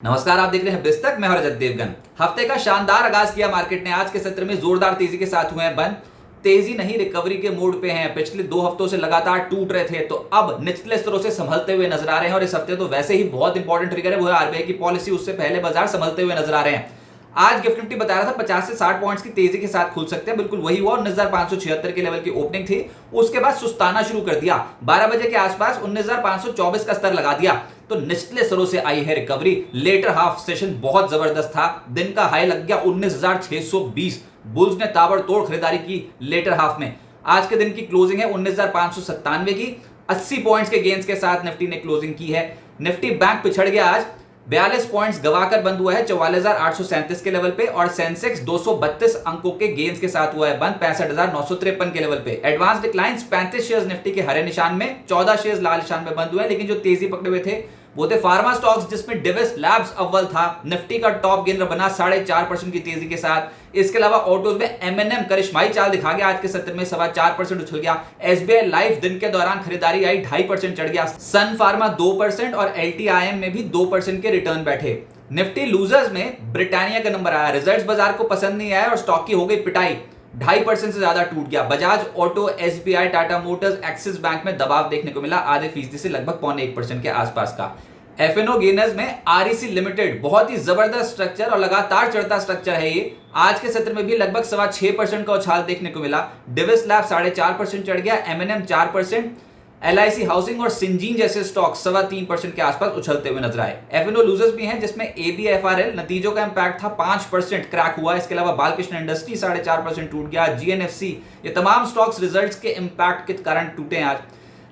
नमस्कार, आप देख रहे हैं बिस्तक। मैं हूं रजत देवगन। हफ्ते का शानदार आगाज किया मार्केट ने। आज के सत्र में जोरदार तेजी के साथ हुए हैं बंद। तेजी नहीं, रिकवरी के मूड पे हैं। पिछले 2 हफ्तों से लगातार टूट रहे थे तो अब निचले स्तरों से संभलते हुए नजर आ रहे हैं। और इस हफ्ते तो वैसे ही बहुत इंपॉर्टेंट ट्रिगर है, वो है आरबीआई की पॉलिसी। उससे पहले बाजार संभलते हुए नजर आ रहे हैं। आज गिफ्ट निफ्टी बता रहा था 50 से 60 पॉइंट्स की तेजी के साथ खुल सकते हैं। बिल्कुल वही हुआ। 19,576 के लेवल की ओपनिंग थी, उसके बाद सुस्ताना शुरू कर दिया। 12 बजे के आसपास 19,524 का स्तर लगा दिया तो निचले स्तरों से आई है रिकवरी। लेटर हाफ सेशन बहुत जबरदस्त था। दिन का हाई लग गया 19,620। बुल्स ने ताबड़तोड़ खरीदारी की लेटर हाफ में। आज के दिन की क्लोजिंग है 19,597 की। 80 पॉइंट्स के गेंस के साथ निफ्टी ने क्लोजिंग की है। निफ्टी बैंक पिछड़ गया आज, 42 पॉइंट्स गवाकर बंद हुआ है 44,837 के लेवल पे। और सेंसेक्स 232 अंकों के गेंस के साथ हुआ है बंद 65,953 के लेवल पे। एडवांस डिक्लाइंस 35 शेयर्स निफ्टी के हरे निशान में, 14 शेयर्स लाल निशान में बंद हुए हैं। लेकिन जो तेजी पकड़े हुए थे वो थे फार्मा स्टॉक्स, जिसमें डिविस लैब्स अव्वल था। निफ्टी का टॉप गेनर बना 4.5% की तेजी के साथ। इसके अलावा ऑटोज में एमएनएम करिश्माई चाल दिखा गया। आज के सत्र में 4.25% उछल गया। एसबीआई लाइफ दिन के दौरान खरीदारी आई, 2.5% चढ़ गया। सन फार्मा 2% और एलटीआईएम में भी 2% के रिटर्न बैठे। निफ्टी लूजर्स में ब्रिटानिया का नंबर आया। रिजल्ट्स बाजार को पसंद नहीं आया और स्टॉक की हो गई पिटाई। 2.5% से ज्यादा टूट गया। Bajaj auto, SBI, Tata Motors, axis bank में दबाव देखने को मिला, आधे फीसदी से लगभग 0.25% के आसपास का। एफएनओ गेनर्स में आरईसी लिमिटेड, बहुत ही जबरदस्त स्ट्रक्चर और लगातार चढ़ता स्ट्रक्चर है ये। आज के सत्र में भी लगभग 6.25% का उछाल देखने को मिला। डिविस लैब 4.5% चढ़ गया। एमएनएम 4%। एलआईसी हाउसिंग और सिंजीन जैसे स्टॉक 3.25% के आसपास उछलते हुए नजर आए। एफएनओ लूजर्स भी हैं, जिसमें एबीएफआरएल नतीजों का इंपैक्ट था, 5% क्रैक हुआ। इसके अलावा बालकृष्ण इंडस्ट्री 4.5% टूट गया। जीएनएफसी, ये तमाम स्टॉक्स रिजल्ट्स के इंपैक्ट के कारण टूटे आज।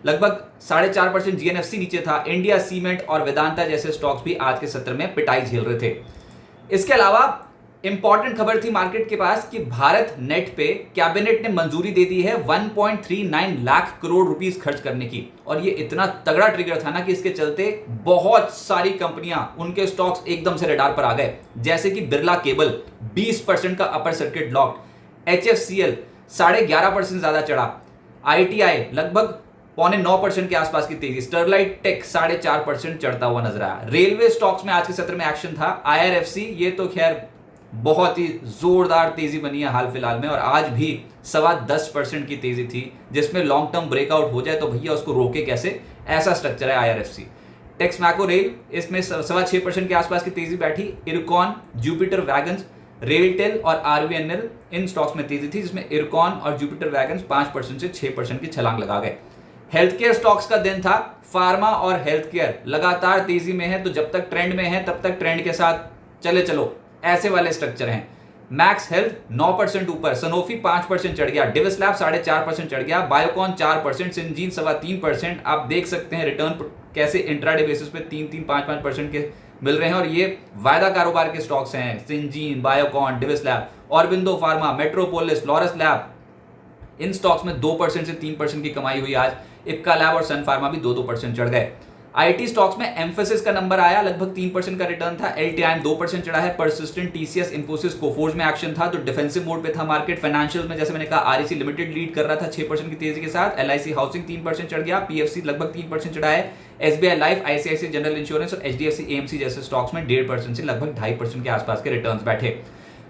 लगभग 4.5% जीएनएफसी नीचे था। इंडिया सीमेंट और वेदांता जैसे स्टॉक्स भी आज के सत्र में पिटाई झेल रहे थे। इसके अलावा इंपॉर्टेंट खबर थी मार्केट के पास कि भारत नेट पे कैबिनेट ने मंजूरी दे दी है 1.39 लाख करोड़ रुपीस खर्च करने की। और ये इतना तगड़ा ट्रिगर था ना कि इसके चलते बहुत सारी कंपनियां, उनके स्टॉक्स एकदम से रडार पर आ गए। जैसे कि बिरला केबल 20% का अपर सर्किट लॉक्ड। एचएफसीएल 11.5% ज्यादा चढ़ा। आईटीआई लगभग 8.25% के आसपास की तेजी। स्टरलाइट टेक 4.5% चढ़ता हुआ नजर आया। रेलवे स्टॉक्स में आज के सत्र में एक्शन था। आईआरएफसी, ये तो खैर बहुत ही जोरदार तेजी बनी है हाल फिलहाल में, और आज भी 10.25% की तेजी थी, जिसमें लॉन्ग टर्म ब्रेकआउट हो जाए तो भैया उसको रोके कैसे, ऐसा स्ट्रक्चर है आईआरएफसी। टेक्स मैको रेल, इसमें 6.25% के आसपास की तेजी बैठी। इरकॉन, जुपिटर वैगन्स, रेलटेल और आरवीएनएल, इन स्टॉक्स में तेजी थी, जिसमें इरकॉन और जुपिटर वैगन्स 5% से 6% की छलांग लगा गए। हेल्थ केयर स्टॉक्स का दिन था। फार्मा और हेल्थ केयर लगातार तेजी में है, तो जब तक ट्रेंड में है तब तक ट्रेंड के साथ चले चलो, ऐसे वाले स्ट्रक्चर हैं। मैक्स हेल्थ 9% ऊपर। सनोफी 5% चढ़ गया। डिविस लैब 4.5% चढ़ गया। बायोकॉन 4%। सिंजीन 3.25%। आप देख सकते हैं रिटर्न कैसे इंट्राडे बेसिस पे 3-3, 5-5% के मिल रहे हैं। और ये वायदा कारोबार के स्टॉक्स हैं। Syngene, Biocon, Divi's lab, Aurobindo pharma, Metropolis, Laurus lab, इन स्टॉक्स में 2% से 3% की कमाई हुई आज। इप्का लैब और सन फार्मा भी 2-2% चढ़ गए। आईटी स्टॉक्स में एम्फेसिस का नंबर आया, लगभग 3% का रिटर्न था। एलटीआईएम 2% चढ़ा है। परसिस्टेंट, टीसीएस, इंफोसिस, कोफोर्ज में एक्शन था, तो डिफेंसिव मोड पे था मार्केट। फाइनेंशियल में जैसे मैंने कहा, आरईसी लिमिटेड लीड कर रहा था 6% की तेजी के साथ। एलआईसी हाउसिंग 3% चढ़ गया। पीएफसी लगभग 3% चढ़ा है। SBI life, ICICI general insurance और एचडीएफसी एएमसी जैसे स्टॉक्स में 1.5% से लगभग 2.5% के आसपास के रिटर्न बैठे।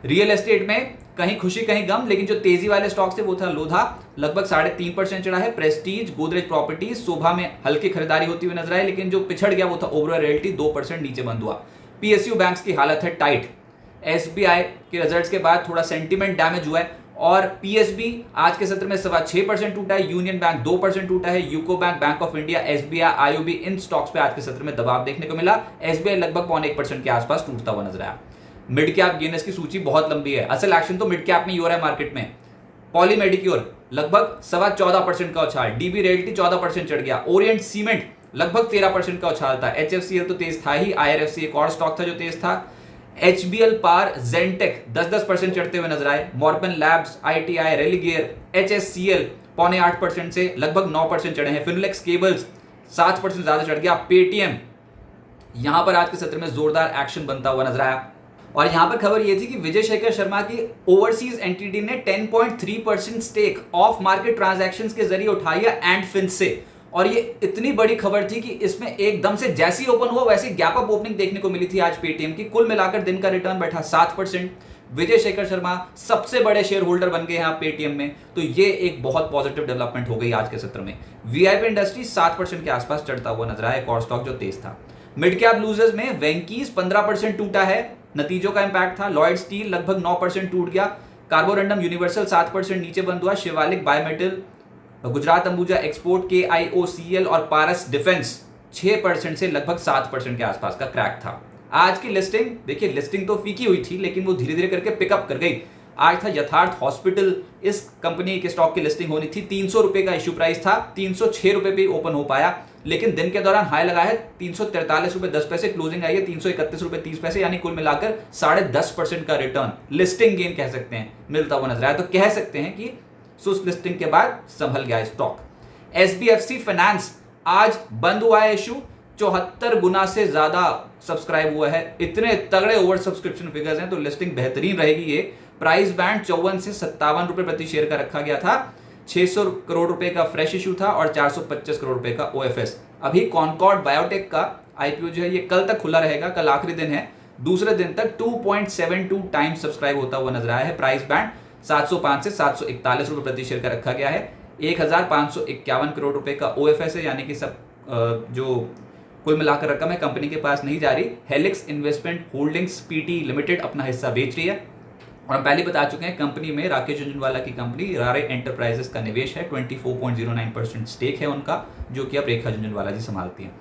रियल एस्टेट में कहीं खुशी कहीं गम, लेकिन जो तेजी वाले स्टॉक्स थे वो था लोधा, लगभग 3.5% चढ़ा है। प्रेस्टीज, गोदरेज प्रॉपर्टीज, शोभा में हल्की खरीदारी होती हुई नजर आई, लेकिन जो पिछड़ गया वो था ओबरॉय रियल्टी, 2% नीचे बंद हुआ। पीएसयू बैंक्स की हालत है टाइट। एसबीआई के रिजल्ट्स के बाद थोड़ा सेंटीमेंट डैमेज हुआ है। और पीएसबी आज के सत्र में 6.25% टूटा है। यूनियन बैंक 2% टूटा है। UCO bank, bank of India, SBI, IOB, in stocks पे आज के सत्र में दबाव देखने को मिला। एसबीआई लगभग 0.25% के आसपास टूटता हुआ नजर आया। मिड कैप गेनर्स की सूची बहुत लंबी है। असल एक्शन तो मिड कैप में ही हो रहा है मार्केट में। पॉली मेडिक्योर लगभग 14.25% का उछाल। डीबी रियल्टी 14% चढ़ गया। ओरिएंट सीमेंट लगभग 13% का उछाल था। एचएफसीएल तो तेज था ही। आईआरएफसी एक और स्टॉक था जो तेज था। एचबीएल, पार, जेंटेक 10% चढ़ते हुए नजर आए। Morgan labs, ITI, Religare, HSCL 0.8% से लगभग 9% चढ़े हैं। फिनोलेक्स केबल्स 7% ज्यादा चढ़ गया। पेटीएम, यहां पर आज के सत्र में जोरदार एक्शन बनता हुआ नजर आया। और यहां पर खबर यह थी कि विजय शेखर शर्मा की ओवरसीज एंटिटी ने 10.3% स्टेक ऑफ मार्केट ट्रांजैक्शंस के जरिए उठाई है एंड फिन से। और ये इतनी बड़ी खबर थी कि इसमें एकदम से जैसी ओपन हुआ वैसी गैप अप ओपनिंग देखने को मिली थी आज पेटीएम की। कुल मिलाकर दिन का रिटर्न बैठा 7%। विजय शेखर शर्मा सबसे बड़े शेयर होल्डर बन गए हैं आप पेटीएम में, तो ये एक बहुत पॉजिटिव डेवलपमेंट हो गई आज के सत्र में। वीआईपी इंडस्ट्री 7% के आसपास चढ़ता हुआ नजर आया, एक और स्टॉक जो तेज था। मिड कैप लूजर्स में वेंकीज 15% टूटा है, नतीजों का इंपैक्ट था। लॉयड स्टील लगभग 9% टूट गया। कार्बोरंडम यूनिवर्सल 7% नीचे बंद हुआ। Shivalik biometal, Gujarat Ambuja export, KIOCL और पारस डिफेंस 6% से लगभग 7% के आसपास का क्रैक था। आज की लिस्टिंग देखिए, लिस्टिंग तो फीकी हुई थी लेकिन वो धीरे धीरे करके पिकअप कर गई। आज था यथार्थ हॉस्पिटल, इस कंपनी के स्टॉक की लिस्टिंग होनी थी। 300 रुपए का इश्यू प्राइस था, 306 रुपए पे ओपन हो पाया, लेकिन दिन के दौरान हाई लगा है 343 रुपए 10 पैसे, क्लोजिंग आई है 331 रुपए 30 पैसे, यानी कुल मिलाकर 10.5% का रिटर्न, लिस्टिंग गेन कह सकते हैं, मिलता हुआ नजर आया। तो कह सकते हैं कि सुस लिस्टिंग के बाद संभल गया स्टॉक। SBFC फाइनेंस आज बंद हुआ है इश्यू, 74 गुना से ज्यादा सब्सक्राइब हुआ है। इतने तगड़े ओवर सब्सक्रिप्शन फिगर्स हैं तो लिस्टिंग बेहतरीन रहेगी। ये प्राइस बैंड 54 से 57 रुपए प्रति शेयर का रखा गया था। 600 करोड़ रुपए का फ्रेश इशू था और 425 करोड़ रुपए का OFS। अभी कॉनकॉर्ड बायोटेक का IPO जो है ये कल तक खुला रहेगा, कल आखिरी दिन है। दूसरे दिन तक 2.72 टाइम्स सब्सक्राइब होता हुआ नजर आया है। प्राइस बैंड 705 से 741 रुपए प्रति शेयर का रखा गया है। 1551 करोड़ रुपए का OFS है, यानी कि सब जो कुल मिलाकर रकम है कंपनी के पास नहीं जा रही। Helix investment holdings PT limited अपना हिस्सा बेच रही है। और हम पहले बता चुके हैं कंपनी में राकेश झुनझुनवाला की कंपनी रारे एंटरप्राइजेस का निवेश है, 24.09% स्टेक है उनका, जो कि अब रेखा झुनझुनवाला जी संभालती हैं।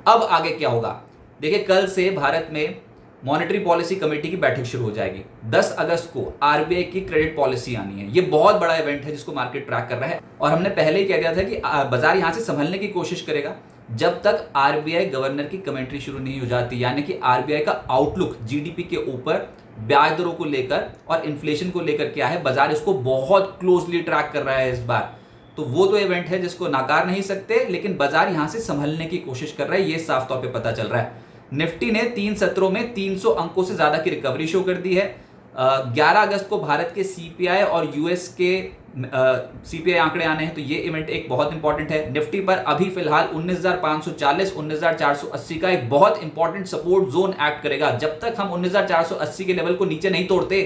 अब आगे क्या होगा देखिए, कल से भारत में मॉनेटरी पॉलिसी कमेटी की बैठक शुरू हो जाएगी। 10 अगस्त को RBI की क्रेडिट पॉलिसी आनी है। ये बहुत बड़ा इवेंट है जिसको मार्केट ट्रैक कर रहा है, और हमने पहले ही कह दिया था कि बाजार यहां से संभलने की कोशिश करेगा जब तक RBI गवर्नर की कमेंट्री शुरू नहीं हो जाती, यानी कि RBI का आउटलुक GDP के ऊपर, ब्याज दरों को लेकर और इन्फ्लेशन को लेकर क्या है, बाजार इसको बहुत क्लोजली ट्रैक कर रहा है इस बार। तो वो तो इवेंट है जिसको नाकार नहीं सकते, लेकिन बाजार यहां से संभलने की कोशिश कर रहा है, ये साफ तौर पे पता चल रहा है। निफ्टी ने 3 सत्रों में 300 अंकों से ज्यादा की रिकवरी शो कर दी है। 11 अगस्त को भारत के CPI और US के CPI आंकड़े आने हैं, तो ये इवेंट एक बहुत इंपॉर्टेंट है। निफ्टी पर अभी फिलहाल 19,540 19,480 का एक बहुत इंपॉर्टेंट सपोर्ट जोन एक्ट करेगा। जब तक हम 19,480 के लेवल को नीचे नहीं तोड़ते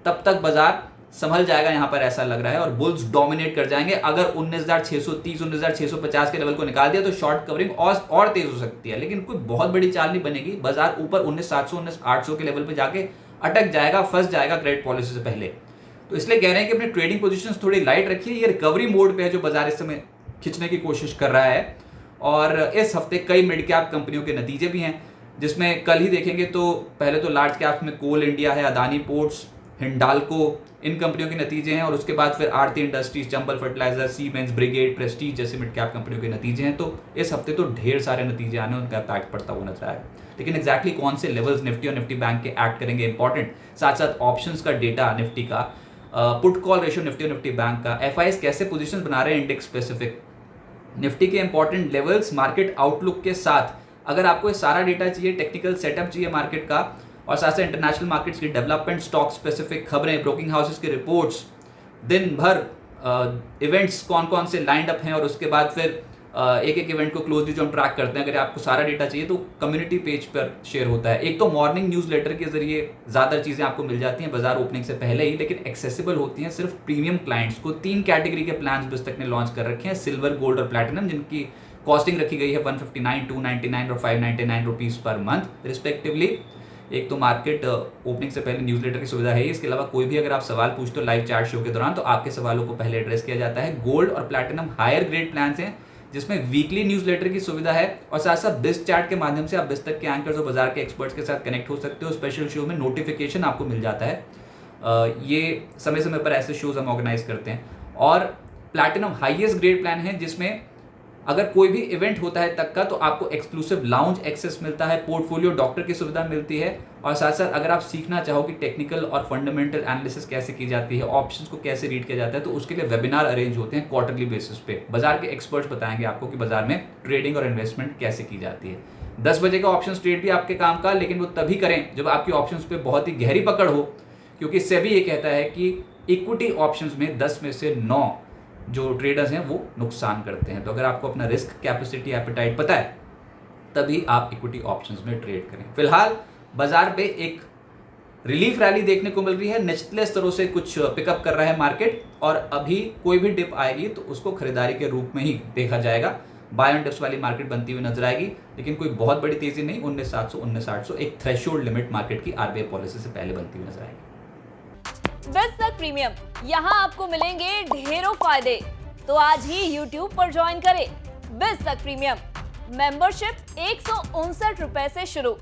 तब तक बाजार संभल जाएगा यहां पर, ऐसा लग रहा है, और बुल्स डोमिनेट कर जाएंगे। अगर 19,630 19,650 के लेवल को निकाल दिया तो शॉर्ट कवरिंग और तेज हो सकती है, लेकिन कोई बहुत बड़ी चाल नहीं बनेगी। बाजार ऊपर 19,700 19,800 के लेवल पे जाके अटक जाएगा, फंस जाएगा क्रेडिट पॉलिसी से पहले। तो इसलिए कह रहे हैं कि अपने ट्रेडिंग पोजीशंस थोड़ी लाइट रखिए। ये रिकवरी मोड पे है जो बाजार इस समय खींचने की कोशिश कर रहा है। और इस हफ्ते कई मिड कैप कंपनियों के नतीजे भी हैं, जिसमें कल ही देखेंगे तो पहले तो लार्ज कैप में कोल इंडिया है, अदानी पोर्ट्स, हिंडाल्को, इन कंपनियों के नतीजे हैं, और उसके बाद फिर Aarti industries, Chambal fertiliser, Siemens, Brigade, Prestige जैसे मिड कैप कंपनियों के नतीजे हैं। तो इस हफ्ते तो ढेर सारे नतीजे आने, उनका इम्पैक्ट पड़ता हुआ नजर आएगा। लेकिन एक्जैक्टली कौन से लेवल्स निफ्टी और निफ्टी बैंक के एक्ट करेंगे इंपॉर्टेंट, साथ साथ ऑप्शंस का डेटा निफ्टी का, पुट कॉल रेशियो निफ्टी और निफ्टी बैंक का, FIs कैसे पोजीशन बना रहे हैं इंडेक्स स्पेसिफिक, निफ्टी के इंपॉर्टेंट लेवल्स, मार्केट आउटलुक के साथ। अगर आपको ये सारा डेटा चाहिए, टेक्निकल सेटअप चाहिए मार्केट का, और साथ साथ इंटरनेशनल मार्केट्स की डेवलपमेंट, स्टॉक स्पेसिफिक खबरें, ब्रोकिंग हाउसेस की रिपोर्ट्स, दिन भर इवेंट्स कौन कौन से लाइंड अप हैं, और उसके बाद फिर एक एक इवेंट को क्लोजली जो हम ट्रैक करते हैं, अगर आपको सारा डेटा चाहिए तो कम्युनिटी पेज पर शेयर होता है। एक तो मॉर्निंग न्यूज़लेटर के जरिए ज़्यादा चीज़ें आपको मिल जाती हैं बाजार ओपनिंग से पहले ही, लेकिन एक्सेसिबल होती हैं सिर्फ प्रीमियम क्लाइंट्स को। 3 कैटेगरी के प्लान्स बिस्तक ने लॉन्च कर रखे हैं, सिल्वर, गोल्ड और प्लैटिनम, जिनकी कॉस्टिंग रखी गई है 159, 299 और 599 रुपीज़ पर मंथ रिस्पेक्टिवली। एक तो मार्केट ओपनिंग से पहले न्यूज़लेटर की सुविधा है। इसके अलावा कोई भी अगर आप सवाल पूछते हो लाइव चैट शो के दौरान तो आपके सवालों को पहले एड्रेस किया जाता है। गोल्ड और प्लैटिनम हायर ग्रेड प्लान्स हैं जिसमें वीकली न्यूज़लेटर की सुविधा है, और साथ साथ बिस्ट चैट के माध्यम से आप बिस्तक के एंकर्स और बाजार के एक्सपर्ट्स के साथ कनेक्ट हो सकते हो। स्पेशल शो में नोटिफिकेशन आपको मिल जाता है। ये समय समय पर ऐसे शोज हम ऑर्गेनाइज करते हैं। और प्लैटिनम हाईएस्ट ग्रेड प्लान है जिसमें अगर कोई भी इवेंट होता है तक का तो आपको एक्सक्लूसिव लाउंज एक्सेस मिलता है, पोर्टफोलियो डॉक्टर की सुविधा मिलती है, और साथ साथ अगर आप सीखना चाहो कि टेक्निकल और फंडामेंटल एनालिसिस कैसे की जाती है, ऑप्शंस को कैसे रीड किया जाता है, तो उसके लिए वेबिनार अरेंज होते हैं क्वार्टरली बेसिस पे। बाजार के एक्सपर्ट्स बताएंगे आपको कि बाजार में ट्रेडिंग और इन्वेस्टमेंट कैसे की जाती है। 10 बजे का ऑप्शन ट्रेड भी आपके काम का, लेकिन वो तभी करें जब आपकी ऑप्शंस पे बहुत ही गहरी पकड़ हो, क्योंकि सेबी ये कहता है कि इक्विटी ऑप्शंस में 10 में से 9 जो ट्रेडर्स हैं वो नुकसान करते हैं। तो अगर आपको अपना रिस्क कैपेसिटी एपेटाइट पता है तभी आप इक्विटी ऑप्शंस में ट्रेड करें। फिलहाल बाजार पे एक रिलीफ रैली देखने को मिल रही है, निचले स्तरों से कुछ पिकअप कर रहा है मार्केट और अभी कोई भी डिप आएगी तो उसको खरीदारी के रूप में ही देखा जाएगा। बाय ऑन डिप्स वाली मार्केट बनती हुई नजर आएगी, लेकिन कोई बहुत बड़ी तेजी नहीं। 19,700 19,800 एक थ्रेशोल्ड लिमिट मार्केट की आरबीआई पॉलिसी से पहले बनती हुई नजर आएगी। बिजनेस प्रीमियम, यहाँ आपको मिलेंगे ढेरों फायदे, तो आज ही YouTube पर ज्वाइन करें। बिजनेस प्रीमियम मेंबरशिप ₹159 से शुरू।